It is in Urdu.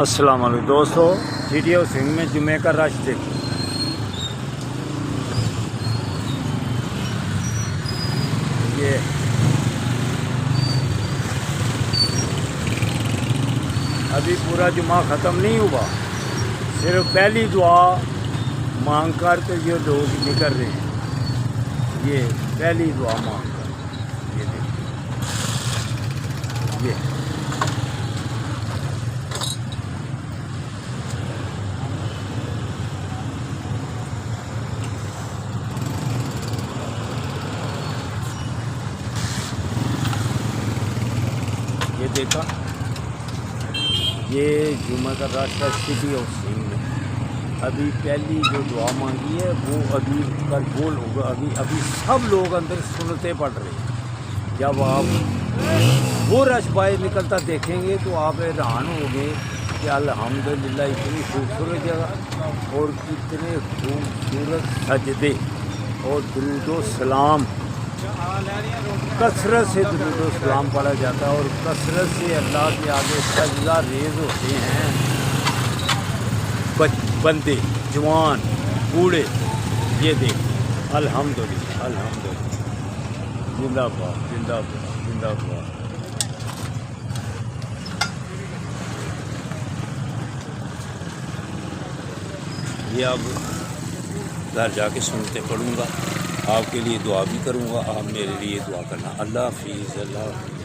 السلام علیکم دوستو، GTO سنگھ میں جمعہ کا رش دیکھیں۔ یہ ابھی پورا جمعہ ختم نہیں ہوا، صرف پہلی دعا مانگ کر کے یہ لوگ نکل رہے ہیں۔ یہ پہلی دعا مانگ کر، یہ دیکھیں، یہ دیکھا، یہ جمعہ کا رش ہے سٹی آف سنگھ میں۔ ابھی پہلی جو دعا مانگی ہے وہ ابھی قبول ہوگا۔ ابھی سب لوگ اندر سنتیں پڑھ رہے ہیں۔ جب آپ وہ رش باہر نکلتا دیکھیں گے تو آپ حیران ہوں گے کہ الحمدللہ اتنی خوبصورت جگہ اور کتنے خوبصورت سجدے اور درود و سلام، کثرت سے درود و سلام پڑھا جاتا ہے اور کثرت سے اللہ کے آگے سجدہ ریز ہوتے ہیں بندے، جوان، بوڑھے۔ یہ دیکھیں، الحمدللہ الحمدللہ، زندہ باد زندہ باد زندہ باد۔ یہ اب گھر جا کے سنتے پڑھوں گا، آپ کے لیے دعا بھی کروں گا، آپ میرے لیے دعا کرنا۔ اللہ حافظ، اللہ حافظ۔